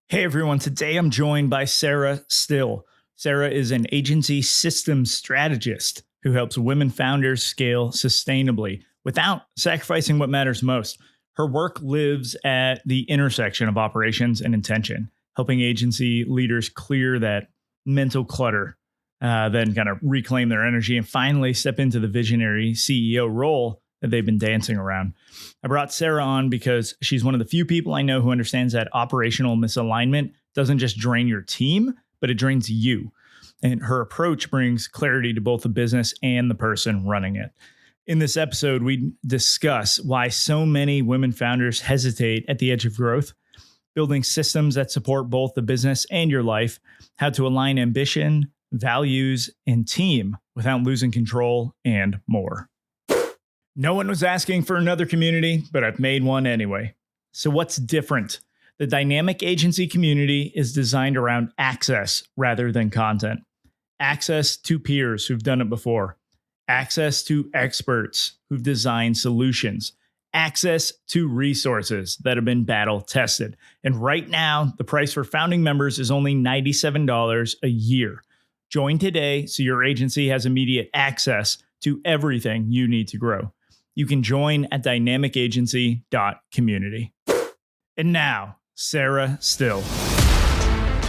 Hey everyone, today I'm joined by Sarah Still. Sarah is an agency systems strategist who helps women founders scale sustainably without sacrificing what matters most. Her work lives at the intersection of operations and intention, helping agency leaders clear that mental clutter, then kind of reclaim their energy and finally step into the visionary CEO role that they've been dancing around. I brought Sarah on because she's one of the few people I know who understands that operational misalignment doesn't just drain your team, but it drains you. And her approach brings clarity to both the business and the person running it. In this episode, we discuss why so many women founders hesitate at the edge of growth, building systems that support both the business and your life, how to align ambition, values, and team without losing control, and more. No one was asking for another community, but I've made one anyway. So what's different? The dynamic agency community is designed around access rather than content. Access to peers who've done it before. Access to experts who've designed solutions. Access to resources that have been battle tested. And right now, the price for founding members is only $97 a year. Join today so your agency has immediate access to everything you need to grow. You can join at dynamicagency.community. And now, Sarah Still.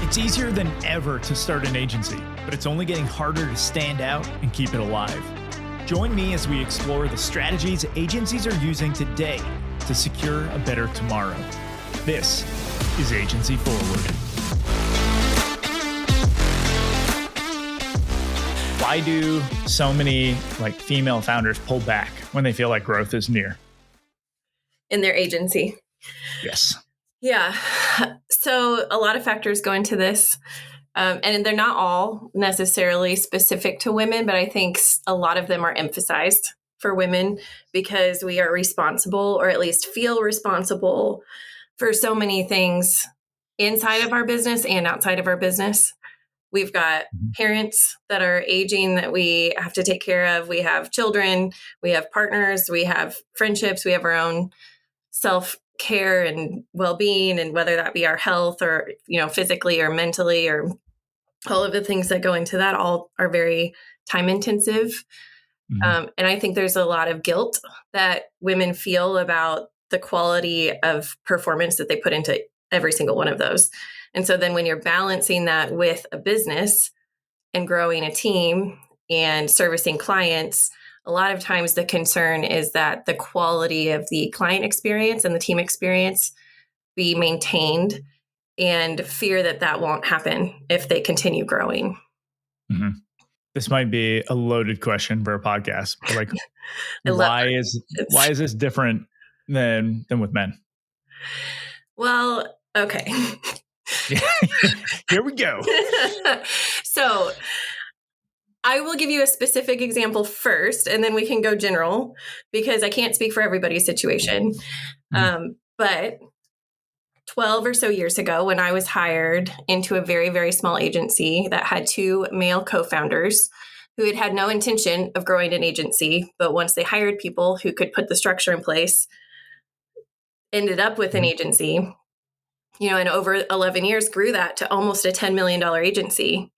It's easier than ever to start an agency, but it's only getting harder to stand out and keep it alive. Join me as we explore the strategies agencies are using today to secure a better tomorrow. This is Agency Forward. Why do so many female founders pull back when they feel like growth is near? In their agency? Yes. Yeah. So a lot of factors go into this. And they're not all necessarily specific to women, but I think a lot of them are emphasized for women because we are responsible, or at least feel responsible, for so many things inside of our business and outside of our business. We've got parents that are aging that we have to take care of. We have children, we have partners, we have friendships, we have our own self-care and well-being, and whether that be our health or, physically or mentally, or all of the things that go into that, all are very time intensive. And I think there's a lot of guilt that women feel about the quality of performance that they put into every single one of those. And so then when you're balancing that with a business and growing a team and servicing clients, a lot of times the concern is that the quality of the client experience and the team experience be maintained, and fear that that won't happen if they continue growing. Mm-hmm. This might be a loaded question for a podcast, but why is this different than with men? Well, okay. Here we go. So I will give you a specific example first, and then we can go general, because I can't speak for everybody's situation. But 12 or so years ago, when I was hired into a very, very small agency that had two male co-founders who had no intention of growing an agency, but once they hired people who could put the structure in place, ended up with an agency, and over 11 years grew that to almost a $10 million agency.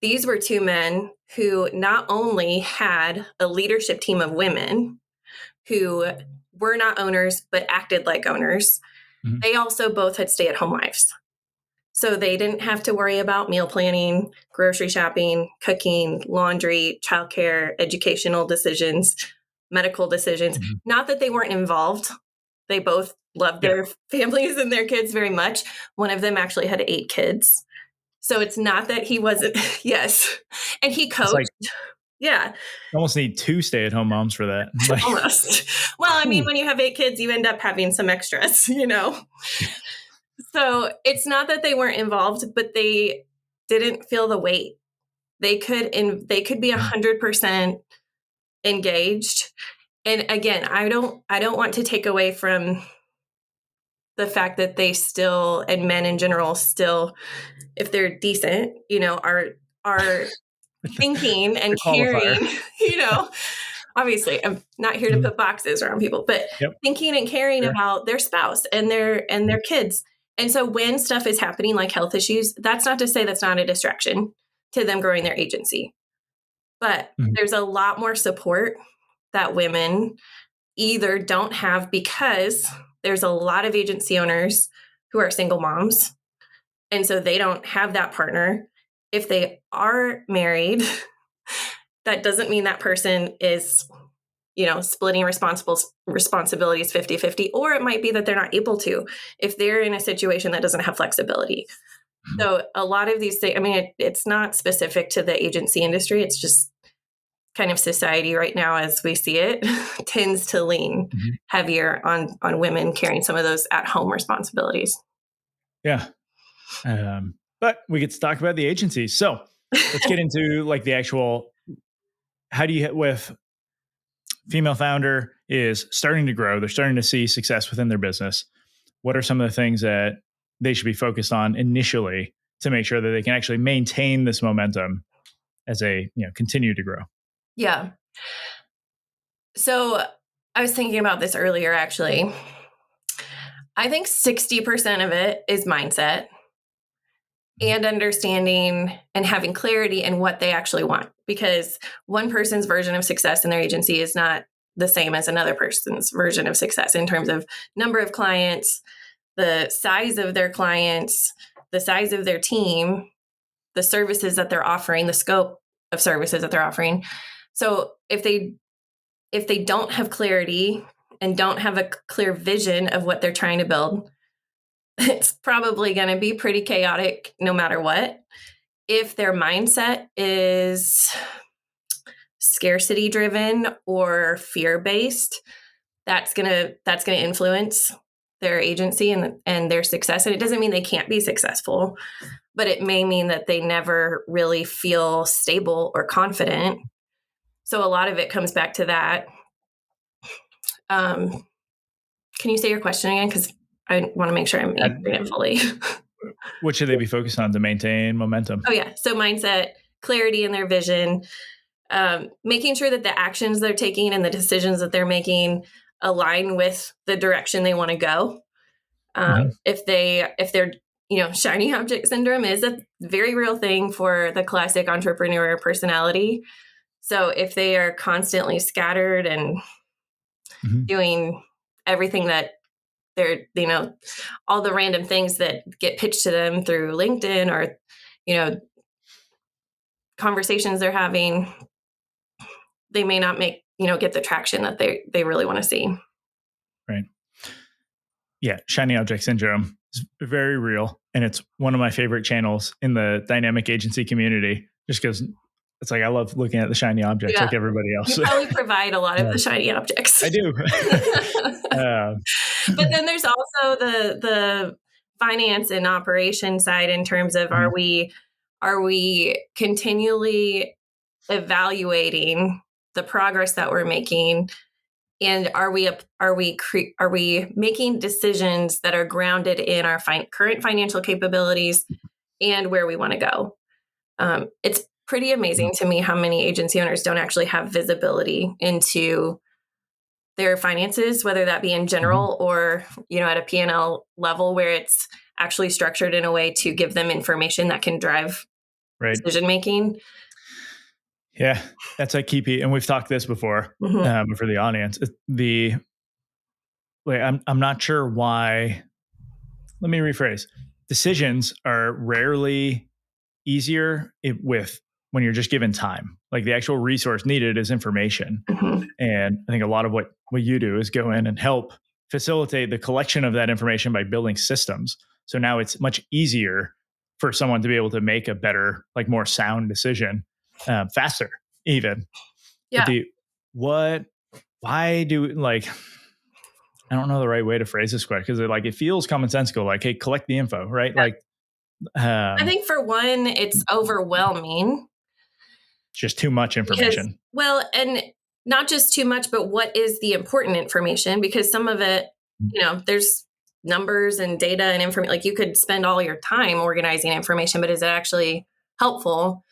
These were two men who not only had a leadership team of women who were not owners, but acted like owners. They also both had stay-at-home wives. So they didn't have to worry about meal planning, grocery shopping, cooking, laundry, childcare, educational decisions, medical decisions. Not that they weren't involved. They both loved their families and their kids very much. One of them actually had 8 kids. So it's not that he wasn't, yes. And he coached. Yeah. You almost need 2 stay-at-home moms for that. Almost. Well, I mean, when you have 8 kids, you end up having some extras, So it's not that they weren't involved, but they didn't feel the weight. They could be 100% engaged. And again, I don't want to take away from the fact that they still, and men in general still, if they're decent, are thinking and caring, obviously I'm not here to put boxes around people, but thinking and caring about their spouse and their kids. And so when stuff is happening like health issues, that's not to say that's not a distraction to them growing their agency. But Mhm. there's a lot more support that women either don't have because there's a lot of agency owners who are single moms. And so they don't have that partner. If they are married, that doesn't mean that person is, splitting responsibilities 50-50, or it might be that they're not able to if they're in a situation that doesn't have flexibility. So a lot of these things, I mean, it's not specific to the agency industry. It's just kind of society right now as we see it tends to lean Mhm. heavier on women carrying some of those at-home responsibilities. Yeah. But we get to talk about the agency. So let's get into like the actual, how do you hit with female founder is starting to grow. They're starting to see success within their business. What are some of the things that they should be focused on initially to make sure that they can actually maintain this momentum as they, continue to grow? Yeah. So I was thinking about this earlier, actually. I think 60% of it is mindset and understanding and having clarity in what they actually want, because one person's version of success in their agency is not the same as another person's version of success in terms of number of clients, the size of their clients, the size of their team, the services that they're offering, the scope of services that they're offering. So if they don't have clarity and don't have a clear vision of what they're trying to build, it's probably going to be pretty chaotic no matter what. If their mindset is scarcity driven or fear based, that's going to influence their agency and their success. And it doesn't mean they can't be successful, but it may mean that they never really feel stable or confident. So a lot of it comes back to that. Um, can you say your question again? Because I want to make sure I'm answering it And fully. what should they be focused on to maintain momentum? Oh, yeah. So mindset, clarity in their vision, making sure that the actions they're taking and the decisions that they're making align with the direction they want to go. Mhm. If they're shiny object syndrome is a very real thing for the classic entrepreneur personality. So if they are constantly scattered and Mhm. doing everything that they're, all the random things that get pitched to them through LinkedIn or, conversations they're having, they may not get the traction that they really want to see. Right. Yeah. Shiny object syndrome is very real. And it's one of my favorite channels in the dynamic agency community, just because it's like I love looking at the shiny objects Yeah. like everybody You else. probably provide a lot of the Um, shiny objects. I do. um, But then there's also the finance and operation side in terms of Mhm. are we continually evaluating the progress that we're making, and are we making decisions that are grounded in our current financial capabilities and where we want to go. It's pretty amazing to me how many agency owners don't actually have visibility into their finances, whether that be in Mhm. general or, at a P&L level where it's actually structured in a way to give them information that can drive Right. decision making. Yeah, that's a key piece, and we've talked this before Hmm. for the audience. The Wait, I'm not sure why. Let me rephrase. Decisions are rarely easier with when you're just given time. Like the actual resource needed is information, Hmm. and I think a lot of what you do is go in and help facilitate the collection of that information by building systems. So now it's much easier for someone to be able to make a better, like more sound decision faster, even. But Yeah. what why do like I don't know the right way to phrase this question because it feels commonsensical, like, hey, collect the info, right? Like I um think for one, it's overwhelming just too much because, information. well, and not just too much, but what is the important information? Because some of it, there's numbers and data and information. Like you could spend all your time organizing information, but is it actually helpful?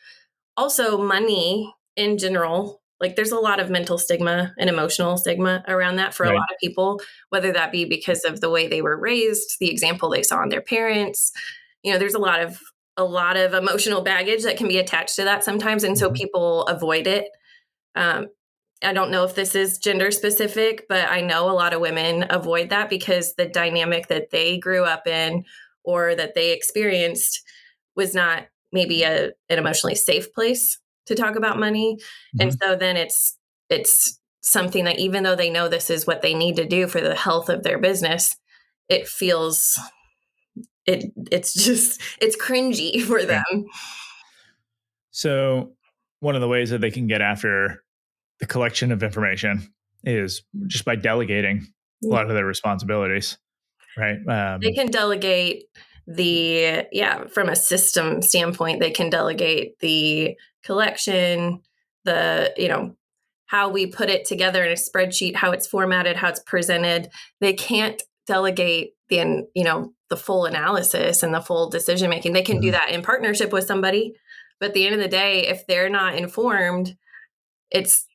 Also, money in general. like there's a lot of mental stigma and emotional stigma around that for a Right. lot of people, whether that be because of the way they were raised, the example they saw in their parents. There's a lot of emotional baggage that can be attached to that sometimes, and so Mhm. people avoid it. Um, I don't know if this is gender specific, but I know a lot of women avoid that because the dynamic that they grew up in or that they experienced was not maybe an emotionally safe place to talk about money. And Mhm. so then it's something that even though they know this is what they need to do for the health of their business, it feels it's cringy for Right. them. So, one of the ways that they can get after the collection of information is just by delegating a lot of their responsibilities, right? They can delegate from a system standpoint, they can delegate the collection, how we put it together in a spreadsheet, how it's formatted, how it's presented. They can't delegate the full analysis and the full decision making. They can do Mhm. that in partnership with somebody, but at the end of the day, if they're not informed, it's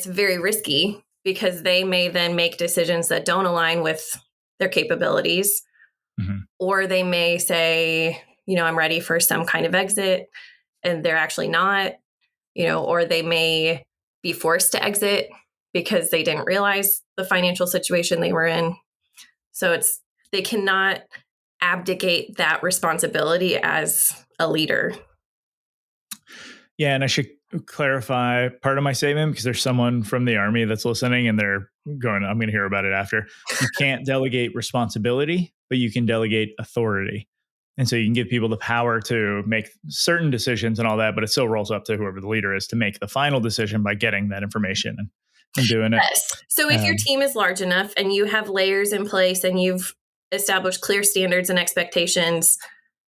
very risky because they may then make decisions that don't align with their capabilities, Mhm. or they may say, I'm ready for some kind of exit and they're actually not, or they may be forced to exit because they didn't realize the financial situation they were in. So they cannot abdicate that responsibility as a leader. Yeah, and I should clarify part of my statement because there's someone from the army that's listening and they're going, I'm going to hear about it after. You can't delegate responsibility, but you can delegate authority. And so you can give people the power to make certain decisions and all that, but it still rolls up to whoever the leader is to make the final decision by getting that information and doing it. Yes. So if your Um, team is large enough and you have layers in place and you've established clear standards and expectations,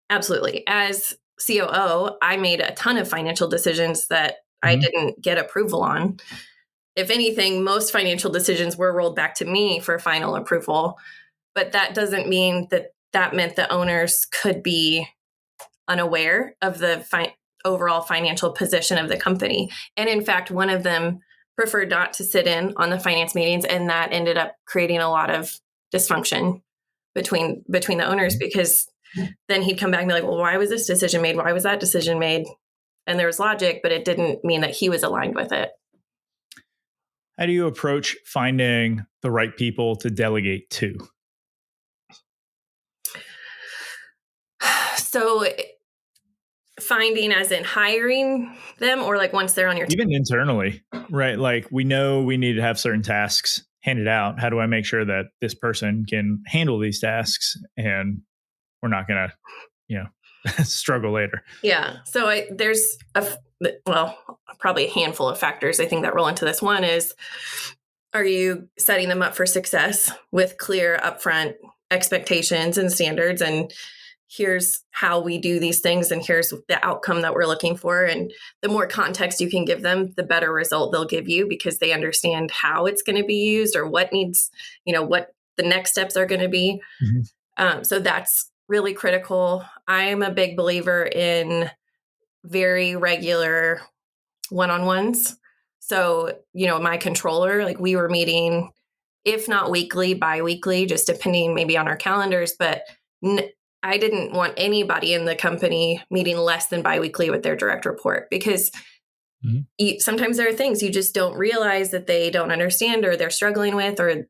absolutely. As COO, I made a ton of financial decisions that I mhm, didn't get approval on. If anything, most financial decisions were rolled back to me for final approval, but that doesn't mean that meant the owners could be unaware of the overall financial position of the company. And in fact, one of them preferred not to sit in on the finance meetings, and that ended up creating a lot of dysfunction between the owners mhm. because then he'd come back and be like, well, why was this decision made? Why was that decision made? And there was logic, but it didn't mean that he was aligned with it. How do you approach finding the right people to delegate to? So finding as in hiring them or like once they're on your team? Even internally, right? Like we know we need to have certain tasks handed out. How do I make sure that this person can handle these tasks and we're not going to, you know, struggle later? Yeah. So there's probably a handful of factors I think that roll into this. One is, are you setting them up for success with clear upfront expectations and standards? And here's how we do these things, and here's the outcome that we're looking for. And the more context you can give them, the better result they'll give you because they understand how it's going to be used or what needs, what the next steps are going to be. Mhm. So that's really critical. I am a big believer in very regular one-on-ones. So, my controller, like we were meeting, if not weekly, bi-weekly, just depending maybe on our calendars, but I didn't want anybody in the company meeting less than bi-weekly with their direct report because Mhm. sometimes there are things you just don't realize that they don't understand or they're struggling with, or and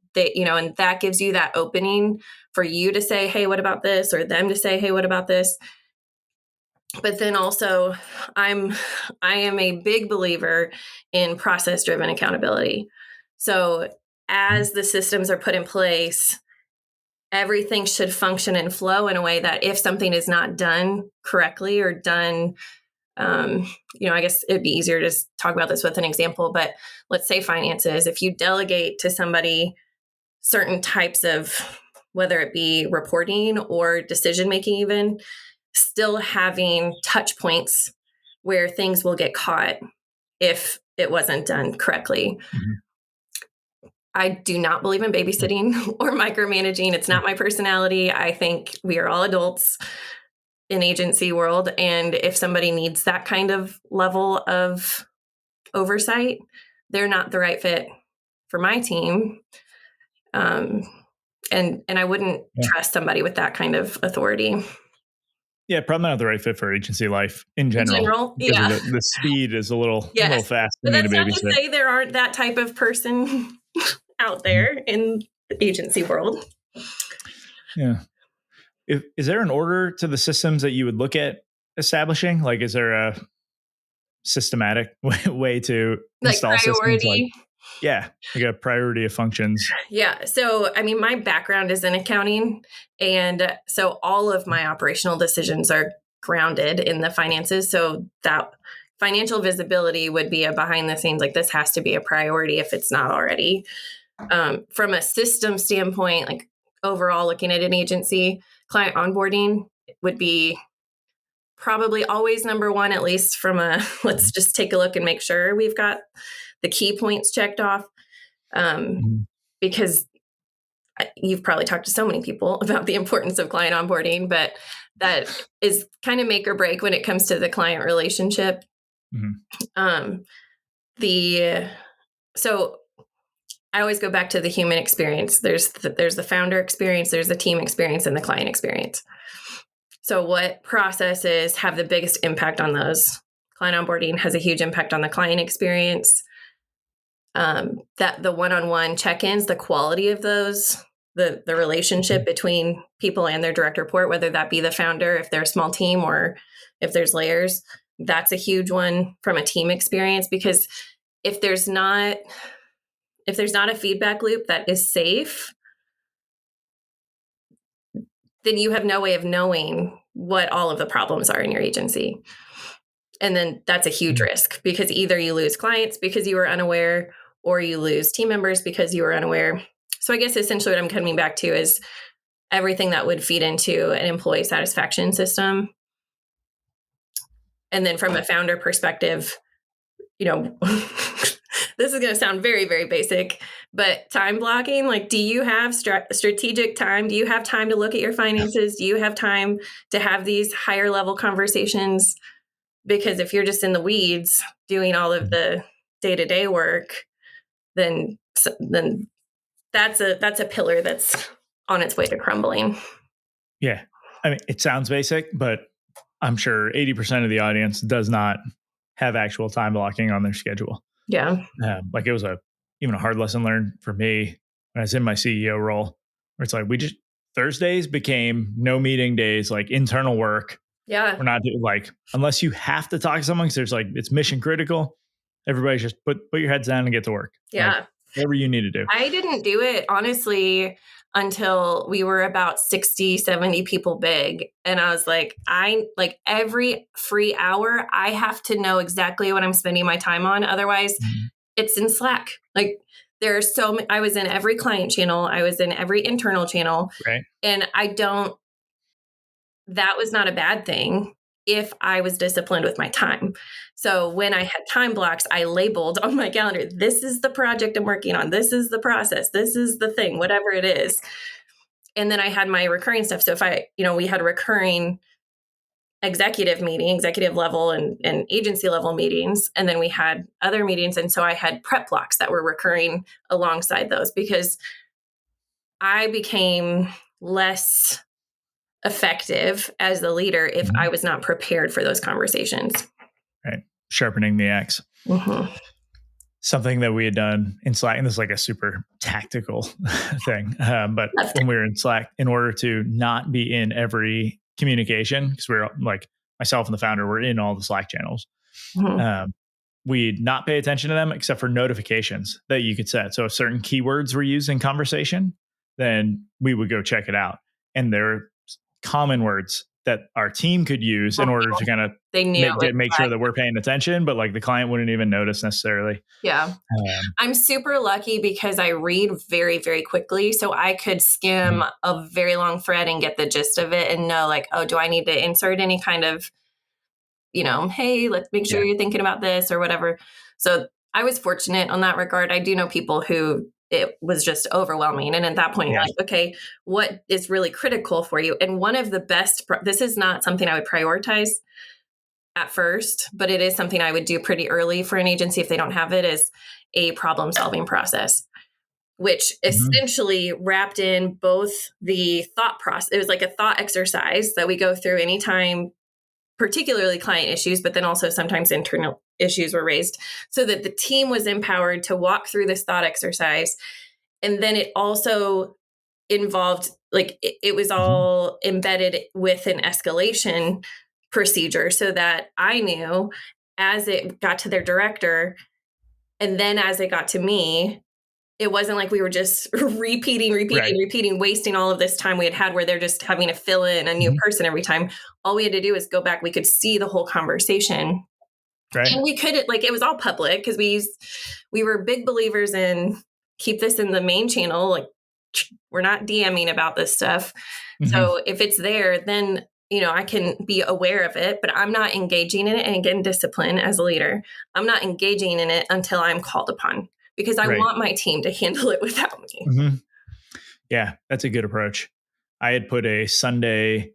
that gives you that opening for you to say, hey, what about this? Or them to say, hey, what about this? But then also I am a big believer in process driven accountability. So Mhm. as the systems are put in place, everything should function and flow in a way that if something is not done correctly or done, I guess it'd be easier to talk about this with an example, but let's say finances. If you delegate to somebody certain types of, whether it be reporting or decision making, even still having touch points where things will get caught if it wasn't done correctly. Mhm. I do not believe in babysitting or micromanaging. It's not my personality. I think we are all adults in agency world. And if somebody needs that kind of level of oversight, they're not the right fit for my team. And I wouldn't trust somebody with that kind of authority. Yeah, probably not the right fit for agency life in In general general, because of yeah. the speed is a little Yes. fast for But me to that's not to babysit. say there aren't that type of person out Mhm. there in the agency world. Yeah. Is there an order to the systems that you would look at establishing? Like, is there a systematic way to Like install systems? Like, priority. yeah, like a priority of functions. Yeah. So, I mean, my background is in accounting. And so all of my operational decisions are grounded in the finances. So that financial visibility would be a behind the scenes, like this has to be a priority if it's not already. From a system standpoint, like overall looking at an agency, client onboarding would be probably always number one, at least from a let's just take a look and make sure we've got the key points checked off. Mhm. Because you've probably talked to so many people about the importance of client onboarding, but that is kind of make or break when it comes to the client relationship. Mhm. Um, the so I always go back to the human experience. There's the founder experience, there's the team experience, and the client experience. So what processes have the biggest impact on those? Client onboarding has a huge impact on the client experience. That the one-on-one check-ins, the quality of those, the relationship between people and their direct report, whether that be the founder, if they're a small team, or if there's layers, that's a huge one from a team experience. Because if there's not a feedback loop that is safe, then you have no way of knowing what all of the problems are in your agency. And then that's a huge Mhm. risk, because either you lose clients because you were unaware, or you lose team members because you were unaware. So I guess essentially what I'm coming back to is everything that would feed into an employee satisfaction system. And then from a founder perspective, you know, this is going to sound very, very basic, but time blocking, like, do you have strategic time? Do you have time to look at your finances? Do you have time to have these higher level conversations? Because if you're just in the weeds doing all of the day-to-day work, then that's a pillar that's on its way to crumbling. Yeah. I mean, it sounds basic, but I'm sure 80% of the audience does not have actual time blocking on their schedule. Yeah. Like it was even a hard lesson learned for me when I was in my CEO role, where it's like Thursdays became no meeting days, like internal work. Yeah. We're not doing like unless you have to talk to someone because there's like it's mission critical. Everybody just put your heads down and get to work. Like Yeah. whatever you need to do. I didn't do it, honestly, until we were about 60, 70 people big. And I was like, every free hour, I have to know exactly what I'm spending my time on. Otherwise, Mhm. it's in Slack. Like, there are so many, I was in every client channel, I was in every internal channel. Right. And that was not a bad thing if I was disciplined with my time. So when I had time blocks, I labeled on my calendar, this is the project I'm working on. This is the process. This is the thing, whatever it is. And then I had my recurring stuff. So we had recurring executive level and agency level meetings. And then we had other meetings. And so I had prep blocks that were recurring alongside those, because I became less effective as the leader if I Mhm. was not prepared for those conversations. Right. Sharpening the axe. Mm-hmm. Something that we had done in Slack, and this is like a super tactical thing. But Left. when we were in Slack, in order to not be in every communication, because we were like myself and the founder were in all the Slack channels, Mm-hmm. we'd not pay attention to them except for notifications that you could set. So if certain keywords were used in conversation, then we would go check it out. And there are common words that our team could use in order to kind of They knew it was make sure Slack. that we're paying attention, but like the client wouldn't even notice necessarily. Yeah. I'm super lucky because I read very, very quickly. So I could skim Mhm. a very long thread and get the gist of it and know, like, oh, do I need to insert any kind of, hey, let's make sure Yeah. you're thinking about this or whatever. So I was fortunate on that regard. I do know people who it was just overwhelming. And at that point, Yeah. like, okay, what is really critical for you? And one of the best, this is not something I would prioritize at first, but it is something I would do pretty early for an agency if they don't have it, is a problem solving process, which Mhm. essentially wrapped in both the thought process. It was like a thought exercise that we go through anytime, particularly client issues, but then also sometimes internal issues were raised, so that the team was empowered to walk through this thought exercise. And then it also involved, like, it was Mhm. all embedded with an escalation procedure so that I knew as it got to their director and then as it got to me, it wasn't like we were just Right. repeating, wasting all of this time we had where they're just having to fill in a new Mhm. person every time. All we had to do is go back. We could see the whole conversation. Right. And we couldn't, like, it was all public because we were big believers in keep this in the main channel. Like, we're not DMing about this stuff. Mhm. So if it's there, then, I can be aware of it, but I'm not engaging in it. And again, discipline as a leader, I'm not engaging in it until I'm called upon because I Right. want my team to handle it without me. Mhm. Yeah, that's a good approach. I had put a Sunday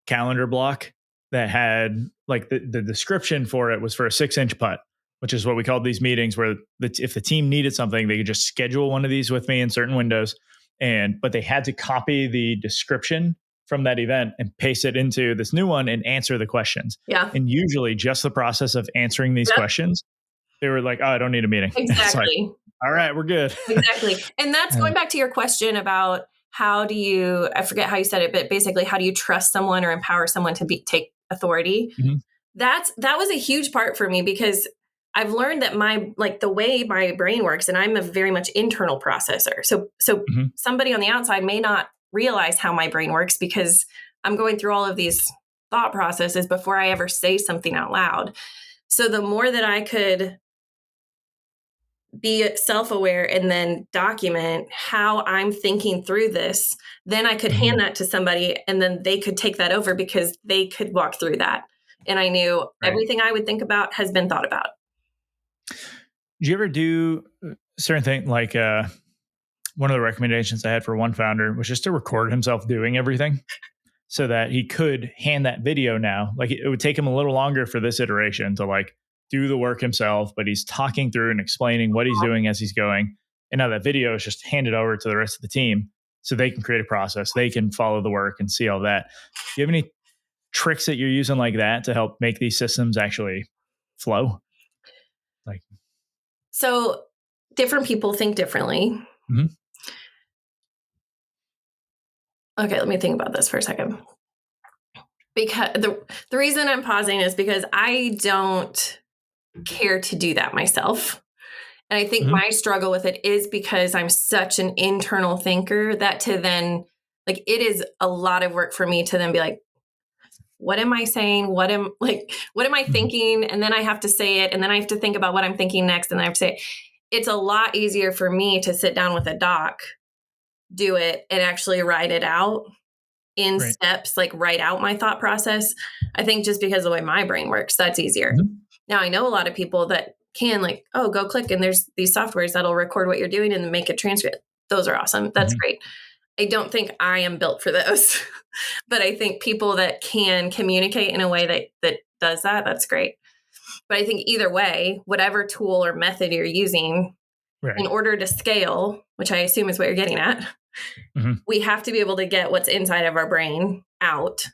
calendar block that had like the description for it was for a 6-inch putt, which is what we called these meetings where if the team needed something, they could just schedule one of these with me in certain windows. But they had to copy the description from that event and paste it into this new one and answer the questions. Yeah. And usually just the process of answering these Yep. questions, they were like, oh, I don't need a meeting. It's like, Exactly. all right, we're good. Exactly. And that's Yeah. going back to your question about how do you, I forget how you said it, but basically, how do you trust someone or empower someone to take authority? Mhm. That was a huge part for me because I've learned that the way my brain works, and I'm a very much internal processor. So Mhm. somebody on the outside may not realize how my brain works because I'm going through all of these thought processes before I ever say something out loud. So the more that I could be self-aware and then document how I'm thinking through this, then I could hand Mhm. that to somebody and then they could take that over because they could walk through that. And I knew Right. everything I would think about has been thought about. Do you ever do certain thing like one of the recommendations I had for one founder was just to record himself doing everything so that he could hand that video now. Like it would take him a little longer for this iteration to like do the work himself, but he's talking through and explaining what he's doing as he's going. And now that video is just handed over to the rest of the team so they can create a process, they can follow the work and see all that. Do you have any tricks that you're using like that to help make these systems actually flow? Like, So different people think differently. mhm. Okay, let me think about this for a second. Because the reason I'm pausing is because I don't care to do that myself. And I think Mhm. my struggle with it is because I'm such an internal thinker that to then, like, it is a lot of work for me to then be like, what am I saying? What am I Mhm. thinking? And then I have to say it. And then I have to think about what I'm thinking next. And then I have to say it. It's a lot easier for me to sit down with a doc, do it, and actually write it out in Right. steps, like write out my thought process. I think just because of the way my brain works, that's easier. Mhm. Now I know a lot of people that can, like, oh, go click and there's these softwares that'll record what you're doing and make a transcript. Those are awesome. That's Mhm. great. I don't think I am built for those, but I think people that can communicate in a way that does that, that's great. But I think either way, whatever tool or method you're using, in Right. order to scale, which I assume is what you're getting at, Mhm. we have to be able to get what's inside of our brain out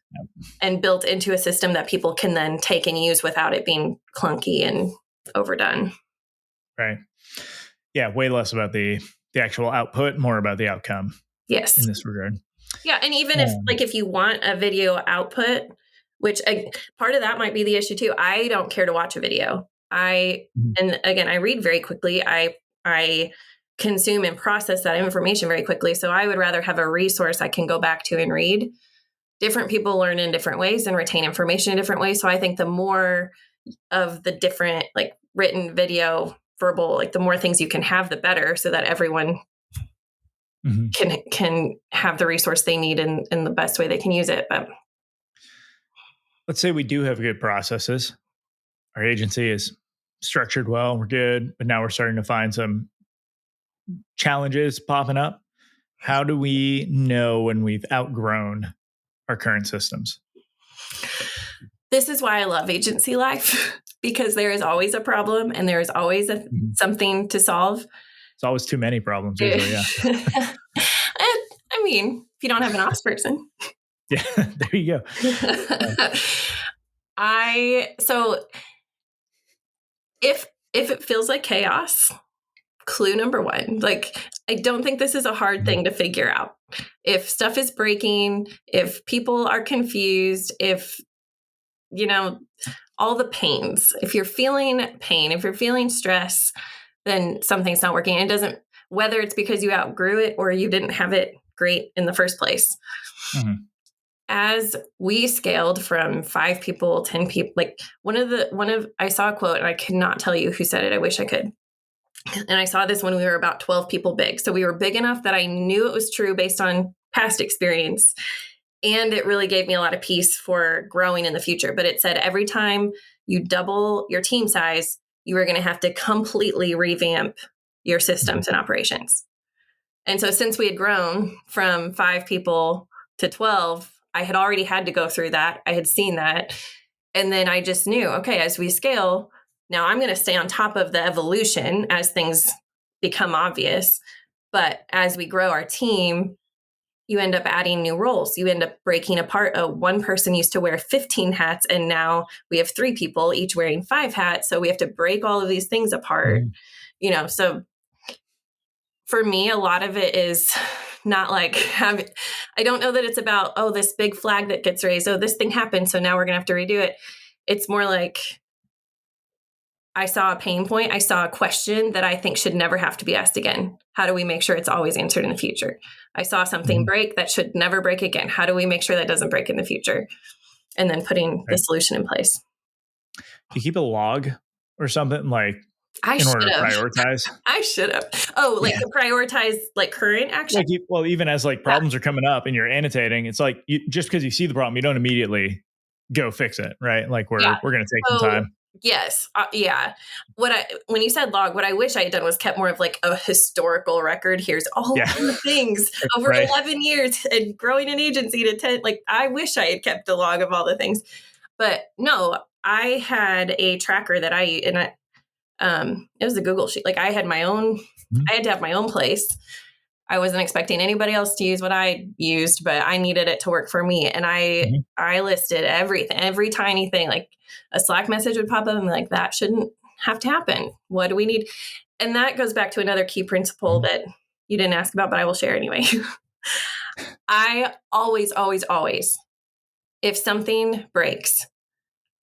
and built into a system that people can then take and use without it being clunky and overdone. Right. Yeah, way less about the actual output, more about the outcome in Yes. this regard. Yeah, and even if, Um, like, if you want a video output, which part of that might be the issue too. I don't care to watch a video. mhm. And again, I read very quickly. I consume and process that information very quickly. So I would rather have a resource I can go back to and read. Different people learn in different ways and retain information in different ways. So I think the more of the different, like, written, video, verbal, like, the more things you can have, the better, so that everyone Mhm. can have the resource they need in the best way they can use it. But Let's say we do have good processes. Our agency is structured well, we're good, but now we're starting to find some challenges popping up. How do we know when we've outgrown our current systems? this is why I love agency life. because there is always a problem and there is always Mhm. something to solve. It's always too many problems usually. Yeah. I mean, if you don't have an ops person. Yeah. There you go. So if it feels like chaos, clue number one, like, I don't think this is a hard Mhm. thing to figure out. If stuff is breaking, if people are confused, if, you know, all the pains, if you're feeling pain, if you're feeling stress, then something's not working. It doesn't, whether it's because you outgrew it or you didn't have it great in the first place. Mhm. As we scaled from 5 people, 10 people, like I saw a quote and I cannot tell you who said it. I wish I could. And I saw this when we were about 12 people big. So we were big enough that I knew it was true based on past experience. And it really gave me a lot of peace for growing in the future. But it said every time you double your team size, you are going to have to completely revamp your Mhm. systems and operations. And so since we had grown from 5 people to 12, I had already had to go through that. I had seen that. And then I just knew, okay, as we scale, now I'm going to stay on top of the evolution as things become obvious. But as we grow our team, you end up adding new roles. You end up breaking apart. One person used to wear 15 hats, and now we have 3 people, each wearing 5 hats. So we have to break all of these things apart. Mhm. So for me, a lot of it is not like I don't know that it's about, oh, this big flag that gets raised. Oh, this thing happened. So now we're going to have to redo it. It's more like I saw a pain point. I saw a question that I think should never have to be asked again. How do we make sure it's always answered in the future? I saw something Mhm. break that should never break again. How do we make sure that doesn't break in the future? And then putting the Right. solution in place. Do you keep a log or something like I in should order to have. prioritize? I should have. Oh, like Yeah. to prioritize like current action? Like, well, even as like Yeah. problems are coming up and you're annotating, it's like just because you see the problem, you don't immediately go fix it, right? Like Yeah. we're going to take some So time. yes, yeah. When you said log, what I wish I had done was kept more of like a historical record. Here's all Yeah. the things over Right. 11 years and growing an agency to 10. Like I wish I had kept a log of all the things, but no, I had a tracker that it was a Google sheet. Like I had my own. Mhm. I had to have my own place. I wasn't expecting anybody else to use what I used, but I needed it to work for me. And Mhm. I listed everything, every tiny thing. Like a Slack message would pop up and be like, that shouldn't have to happen. What do we need? And that goes back to another key principle Mhm. that you didn't ask about, but I will share anyway. I always, always, always, if something breaks,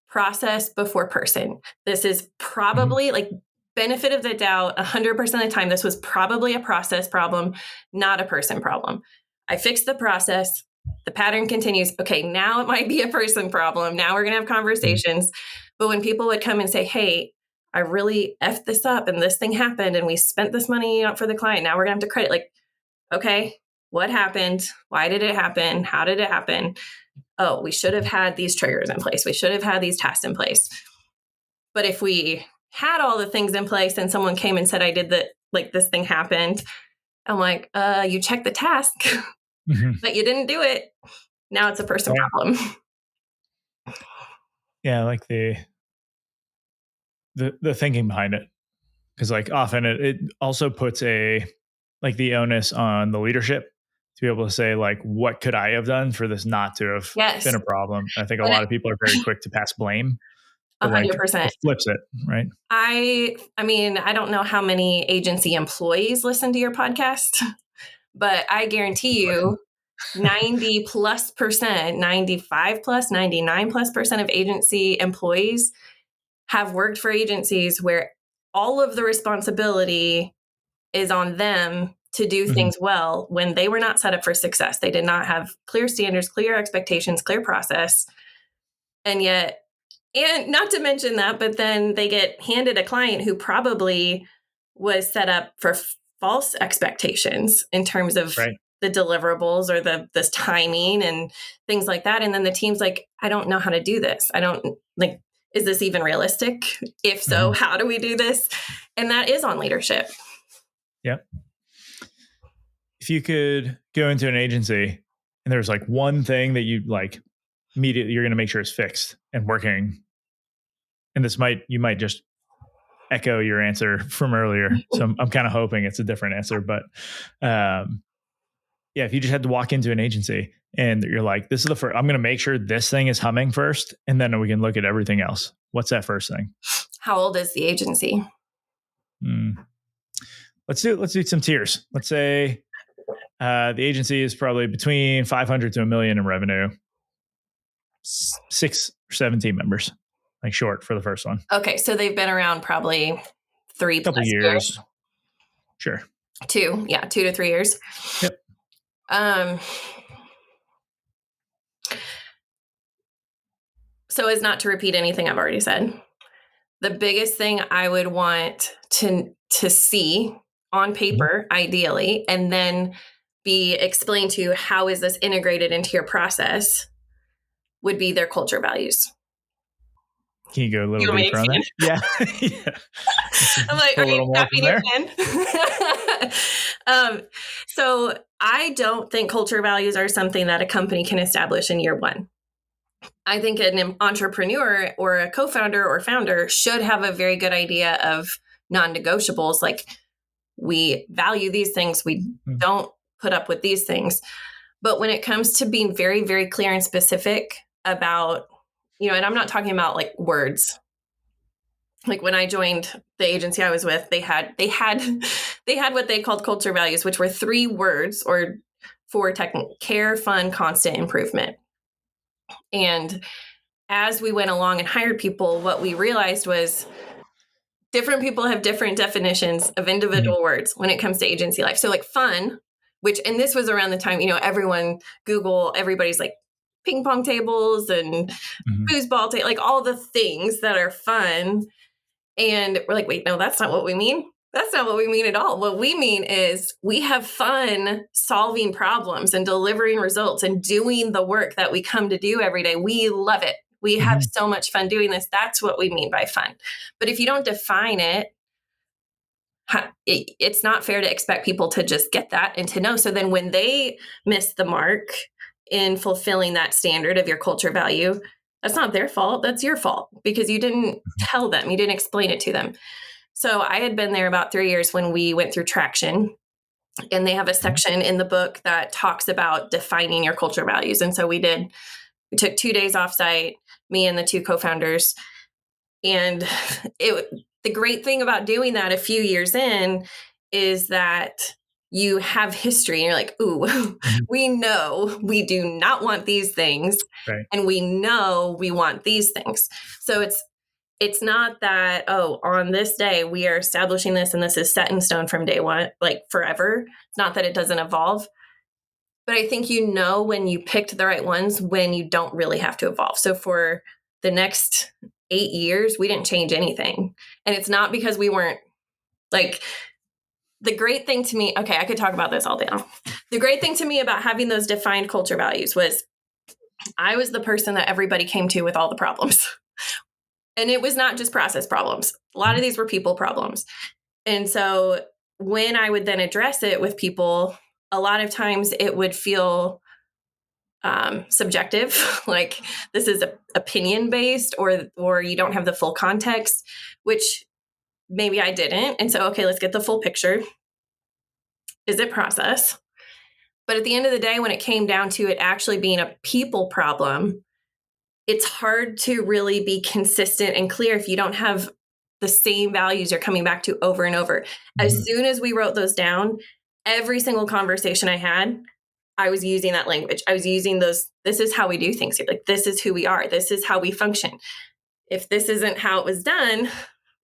process before person. This is Mhm. probably like benefit of the doubt 100% of the time. This was probably a process problem, not a person problem. I fixed the process. The pattern continues. Okay, now it might be a person problem. Now we're going to have Mhm. conversations. But when people would come and say, hey, I really effed this up and this thing happened and we spent this money out for the client. Now we're going to have to credit. Like, okay, what happened? Why did it happen? How did it happen? Oh, we should have had these triggers in place. We should have had these tasks in place. But if we had all the things in place and someone came and said, I did that, like this thing happened, I'm like, you checked the task, Mhm. but you didn't do it. Now it's a person Right. problem. Yeah, like the thinking behind it, because like often it also puts a like the onus on the leadership to be able to say like what could I have done for this not to have Yes. been a problem. I think a But lot of people are very quick to pass blame, but like it 100%. flips it, right? I mean, I don't know how many agency employees listen to your podcast, but I guarantee you 90 plus percent, 95 plus, 99 plus percent of agency employees have worked for agencies where all of the responsibility is on them to do Mhm. things well when they were not set up for success. They did not have clear standards, clear expectations, clear process. And yet, and not to mention that, but then they get handed a client who probably was set up for false expectations in terms of Right. the deliverables or this timing and things like that. And then the team's like, I don't know how to do this. I don't like, is this even realistic? If so, Mhm. how do we do this? And that is on leadership. Yeah. If you could go into an agency and there's like one thing that you like immediately you're going to make sure is fixed and working, and you might just echo your answer from earlier. So I'm kind of hoping it's a different answer, but yeah, if you just had to walk into an agency and you're like, this is the first, I'm going to make sure this thing is humming first, and then we can look at everything else. What's that first thing? How old is the agency? Let's do some tiers. Let's say the agency is probably between 500 to a million in revenue, 6 or 7 team members, like short for the first one. Okay, so they've been around probably 3+ couple years. Sure. 2 to 3 years. Yep. So as not to repeat anything I've already said, the biggest thing I would want to see on paper, ideally, and then be explained to how is this integrated into your process, would be their culture values. Can you go a little deeper on that? Yeah. Yeah. I'm like, are you tapping your pen? So I don't think culture values are something that a company can establish in year one. I think an entrepreneur or a co-founder or founder should have a very good idea of non-negotiables. Like, we value these things. We don't put up with these things. But when it comes to being very, very clear and specific about, and I'm not talking about like words. Like when I joined the agency I was with, they had what they called culture values, which were 3 words or 4 technical: care, fun, constant improvement. And as we went along and hired people, what we realized was different people have different definitions of individual words when it comes to agency life. So like fun, and this was around the time, everyone Google, everybody's like ping pong tables and foosball tables, like all the things that are fun. And we're like, wait, no, that's not what we mean. That's not what we mean at all. What we mean is we have fun solving problems and delivering results and doing the work that we come to do every day. We love it. We have so much fun doing this. That's what we mean by fun. But if you don't define it, it's not fair to expect people to just get that and to know. So then when they miss the mark in fulfilling that standard of your culture value, that's not their fault. That's your fault because you didn't tell them, you didn't explain it to them. So I had been there about 3 years when we went through traction, and they have a section in the book that talks about defining your culture values. And so we took 2 days off site, me and the 2 co-founders. And the great thing about doing that a few years in is that you have history and you're like, ooh, we know we do not want these things. Right. And we know we want these things. So it's not that, on this day we are establishing this and this is set in stone from day one, like forever. It's not that it doesn't evolve. But I think when you picked the right ones, when you don't really have to evolve. So for the next 8 years, we didn't change anything. And it's not because we weren't like, the great thing to me, okay, I could talk about this all day long. The great thing to me about having those defined culture values was I was the person that everybody came to with all the problems. And it was not just process problems. A lot of these were people problems. And so when I would then address it with people, a lot of times it would feel subjective, like this is opinion based, or you don't have the full context, which maybe I didn't. And so, okay, let's get the full picture. Is it process? But at the end of the day, when it came down to it actually being a people problem, it's hard to really be consistent and clear if you don't have the same values you're coming back to over and over. As soon as we wrote those down, every single conversation I had, I was using that language. I was using those, this is how we do things here. Like, this is who we are. This is how we function. If this isn't how it was done,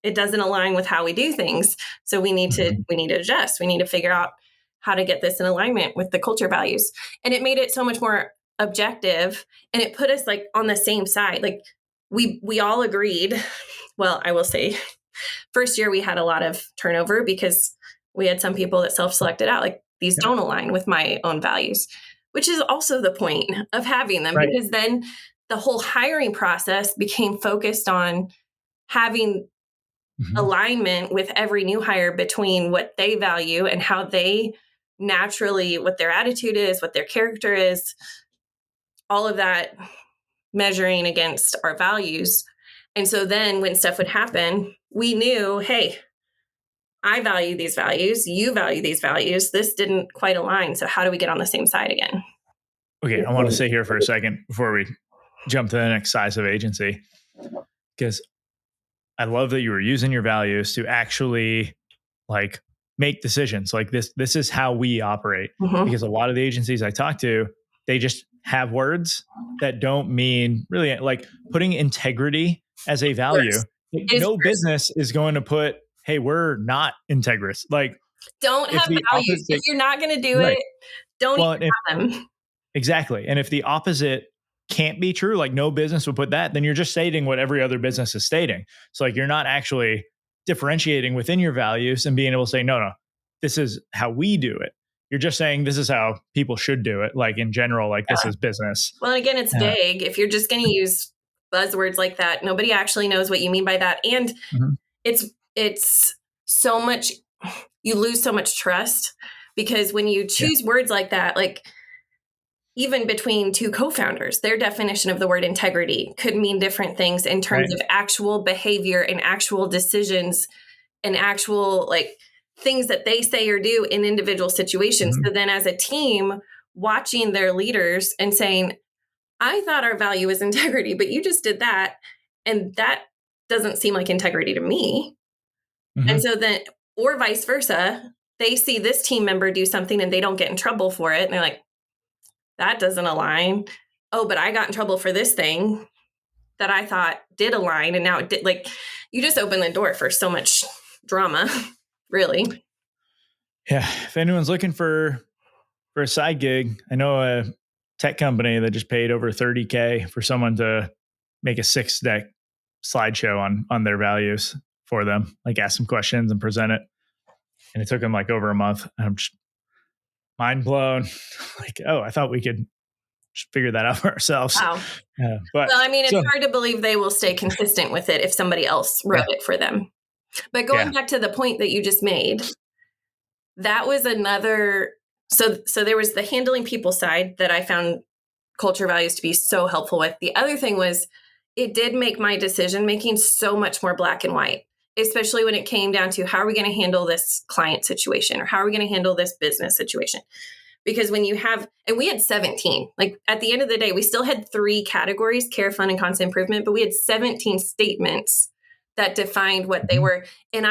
it doesn't align with how we do things. So we need to adjust. We need to figure out how to get this in alignment with the culture values. And it made it so much more objective, and it put us like on the same side. Like we all agreed. Well, I will say first year we had a lot of turnover because we had some people that self-selected out, like these don't align with my own values, which is also the point of having them, right? Because then the whole hiring process became focused on having alignment with every new hire between what they value and how they naturally, what their attitude is, what their character is, all of that measuring against our values. And so then when stuff would happen, we knew, hey, I value these values. You value these values. This didn't quite align. So how do we get on the same side again? Okay, I want to stay here for a second before we jump to the next size of agency, because I love that you were using your values to actually like make decisions. Like this is how we operate. Mm-hmm. Because a lot of the agencies I talk to, they just have words that don't mean really, like putting integrity as a value. Worse. It is No worse. business is going to put, hey, we're not integrous. Like Don't if have the values. If opposite, you're not going to do right. it, don't Well, even have them. exactly. And if the opposite can't be true, like no business would put that, then you're just stating what every other business is stating. So like you're not actually differentiating within your values and being able to say, no, this is how we do it. You're just saying this is how people should do it. Like in general, like this Yeah. is business. Well, again, it's Uh, vague. If you're just going to use buzzwords like that, nobody actually knows what you mean by that. And mhm. it's so much, you lose so much trust because when you Yeah. choose words like that, like even between two co-founders, their definition of the word integrity could mean different things in terms Right. of actual behavior and actual decisions and actual like things that they say or do in individual situations. Mhm. So then as a team, watching their leaders and saying, I thought our value was integrity, but you just did that. And that doesn't seem like integrity to me. And Mhm. so then, or vice versa, they see this team member do something and they don't get in trouble for it. And they're like, that doesn't align. Oh, but I got in trouble for this thing that I thought did align. And now it did. Like, you just open the door for so much drama, really. Yeah. If anyone's looking for a side gig, I know a tech company that just paid over 30K for someone to make a 6 deck slideshow on their values for them, like ask some questions and present it. And it took them like over a month. And I'm just mind blown. Like, oh, I thought we could just figure that out for ourselves. Wow. But Well, I mean, it's so hard to believe they will stay consistent with it if somebody else wrote yeah, it for them. But going yeah. back to the point that you just made, that was another. So there was the handling people side that I found culture values to be so helpful with. The other thing was it did make my decision making so much more black and white, especially when it came down to how are we going to handle this client situation or how are we going to handle this business situation? Because when you have, and we had 17, like at the end of the day, we still had 3 categories, care, fun, and constant improvement, but we had 17 statements that defined what they Mhm. were. And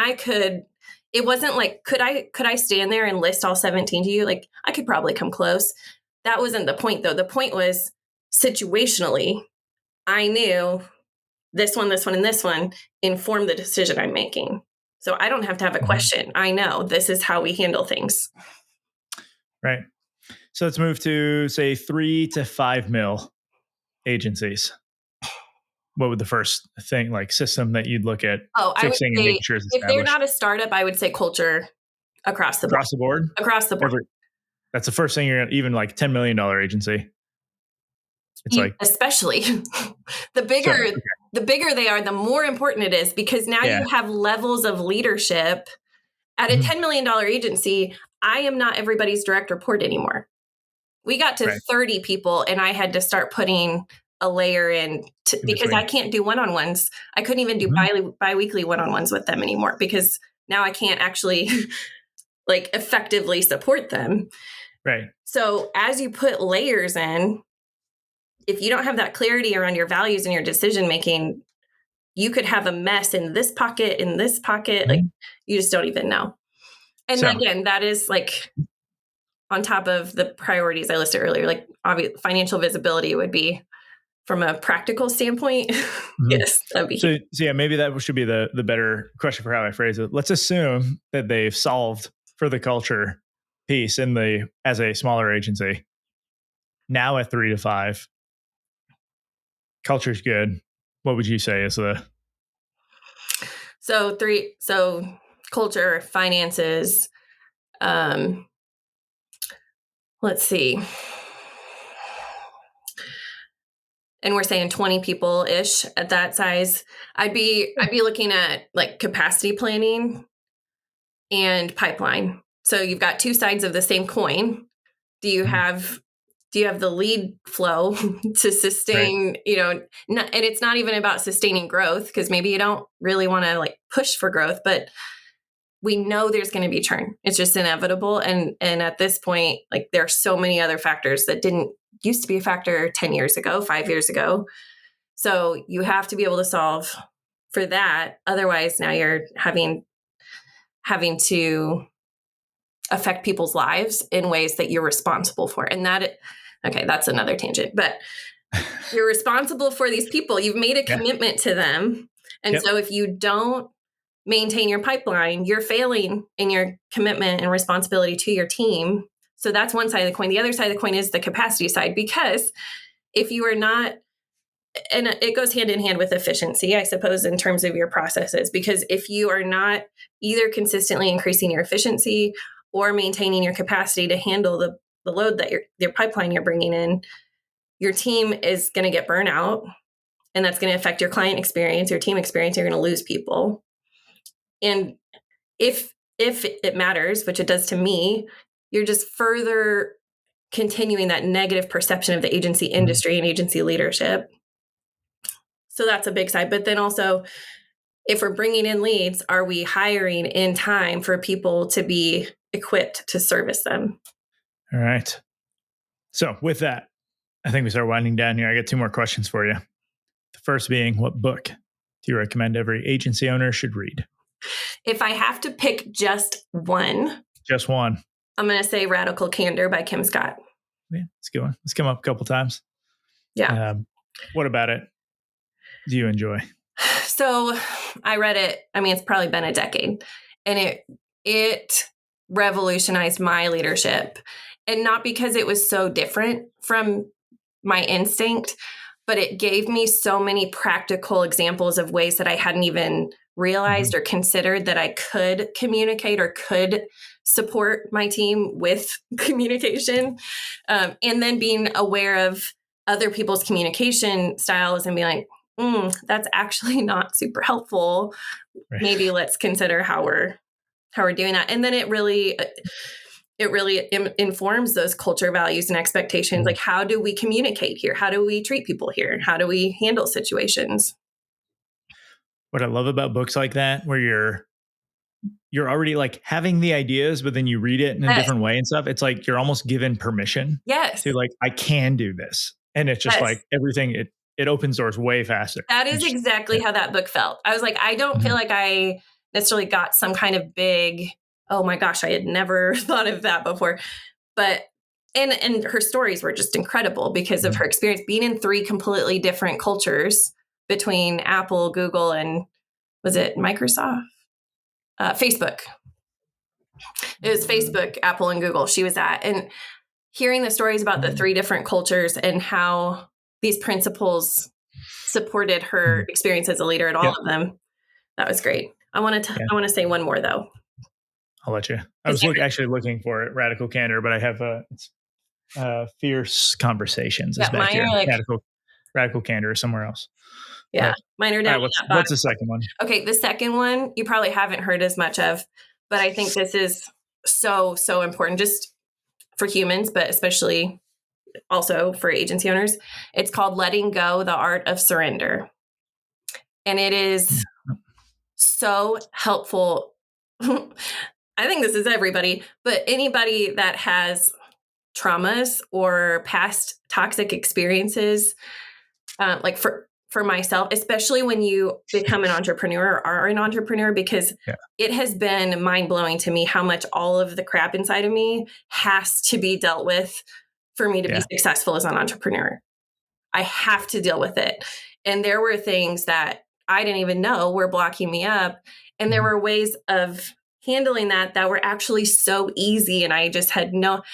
it wasn't like, could I stand there and list all 17 to you? Like I could probably come close. That wasn't the point though. The point was situationally, I knew this one, and this one inform the decision I'm making. So I don't have to have a Mhm. question. I know this is how we handle things. Right. So let's move to say 3 to 5 mil agencies. What would the first thing like system that you'd look at Oh, I would fixing and making say sure is if they're established not a startup, I would say culture across the board. across the board? Across the board. Every That's the first thing you're gonna, even like $10 million agency. It's like Especially the so bigger okay. the bigger they are, the more important it is because now Yeah. you have levels of leadership. At a Mhm. $10 million agency, I am not everybody's direct report anymore. We got to Right. 30 people and I had to start putting a layer In because I between. can't do one-on-ones. I couldn't even do Mhm. bi-weekly one-on-ones with them anymore because now I can't actually like effectively support them. Right. So as you put layers in, if you don't have that clarity around your values and your decision making, you could have a mess in this pocket, in this pocket. Like Mhm. you just don't even know. And So again, that is like on top of the priorities I listed earlier, like obvious financial visibility would be from a practical standpoint. mhm. Yes, that'd be huge. So yeah, maybe that should be the better question for how I phrase it. Let's assume that they've solved for the culture piece in the as a smaller agency. Now at 3 to 5, culture's good. What would you say is the So culture, finances, um, let's see. And we're saying 20 people ish at that size. I'd be looking at like capacity planning and pipeline. So you've got two sides of the same coin. Do you Mhm. have do you have the lead flow to sustain, and it's not even about sustaining growth, because maybe you don't really want to like push for growth, but we know there's going to be churn. It's just inevitable. And at this point, like there are so many other factors that didn't used to be a factor 10 years ago, 5 years ago. So you have to be able to solve for that. Otherwise, now you're having to affect people's lives in ways that you're responsible for. And that's another tangent, but you're responsible for these people. You've made a commitment to them. And so if you don't maintain your pipeline, you're failing in your commitment and responsibility to your team. So that's one side of the coin. The other side of the coin is the capacity side, because if you are not, and it goes hand in hand with efficiency, I suppose, in terms of your processes, because if you are not either consistently increasing your efficiency or maintaining your capacity to handle the load that your pipeline you're bringing in, your team is going to get burnout, and that's going to affect your client experience, your team experience. You're going to lose people. And if it matters, which it does to me, you're just further continuing that negative perception of the agency industry and agency leadership. So that's a big side. But then also, if we're bringing in leads, are we hiring in time for people to be equipped to service them? All right. So with that, I think we start winding down here. I got 2 more questions for you. The first being, what book do you recommend every agency owner should read? If I have to pick just one, I'm going to say Radical Candor by Kim Scott. Yeah, it's a good one. It's come up a couple times. Yeah. What about it do you enjoy? So I read it. I mean, it's probably been a decade, and it revolutionized my leadership, and not because it was so different from my instinct, but it gave me so many practical examples of ways that I hadn't even realized or considered that I could communicate or could support my team with communication. And then being aware of other people's communication styles and be like, that's actually not super helpful. Right. Maybe let's consider how we're doing that. And then it really informs those culture values and expectations. Like, how do we communicate here? How do we treat people here? How do we handle situations? What I love about books like that, where you're already like having the ideas, but then you read it in a different way and stuff. It's like you're almost given permission to like, I can do this. And it's just like everything, it opens doors way faster. That is exactly how that book felt. I was like, I don't feel like I necessarily got some kind of big, oh my gosh, I had never thought of that before. But, and her stories were just incredible because of her experience being in 3 completely different cultures between Apple, Google, and was it Microsoft? Facebook. It was Facebook, Apple, and Google she was at. And hearing the stories about the 3 different cultures and how these principles supported her experience as a leader at all of them, that was great. I want to say one more though. I'll let you. I was actually looking for it, Radical Candor, but I have Fierce Conversations is back here. Like, Radical Candor is somewhere else. Yeah, mine are down. What's the second one? Okay, the second one you probably haven't heard as much of, but I think this is so important just for humans, but especially also for agency owners. It's called Letting Go: The Art of Surrender. And it is so helpful. I think this is everybody, but anybody that has traumas or past toxic experiences, like for myself, especially when you become an entrepreneur or are an entrepreneur, because it has been mind-blowing to me how much all of the crap inside of me has to be dealt with for me to be successful as an entrepreneur. I have to deal with it. And there were things that I didn't even know were blocking me up. And there were ways of handling that were actually so easy. And I just had not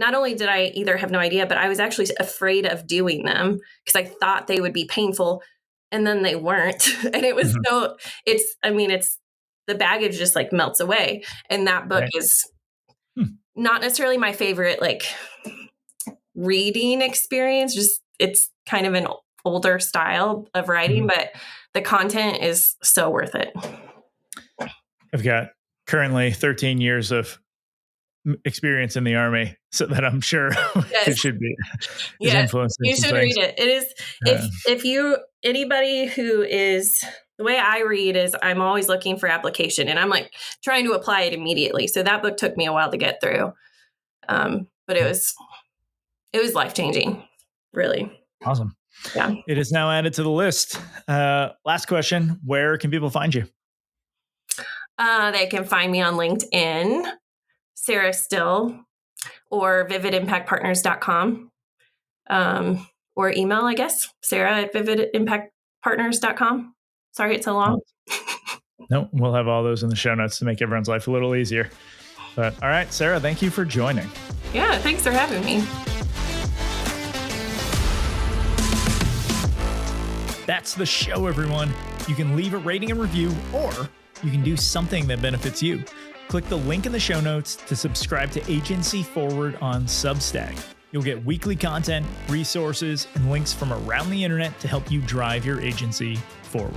only did I either have no idea, but I was actually afraid of doing them because I thought they would be painful, and then they weren't. And it was it's the baggage just like melts away. And that book is not necessarily my favorite, like, reading experience. Just, it's kind of an older style of writing, but the content is so worth it. I've got currently 13 years of experience in the Army, so that I'm sure Yes. it should be is Yes, influencing you some should things. read it. It is if you anybody who is the way I read is I'm always looking for application and I'm like trying to apply it immediately. So that book took me a while to get through. But it was life-changing, really. Awesome. Yeah. It is now added to the list. Last question. Where can people find you? They can find me on LinkedIn, Sarah Still, or vividimpactpartners.com. Or email, I guess, sarah@vividimpactpartners.com. Sorry, it's so long. No, we'll have all those in the show notes to make everyone's life a little easier. But all right, Sarah, thank you for joining. Yeah, thanks for having me. That's the show, everyone. You can leave a rating and review, or you can do something that benefits you. Click the link in the show notes to subscribe to Agency Forward on Substack. You'll get weekly content, resources, and links from around the internet to help you drive your agency forward.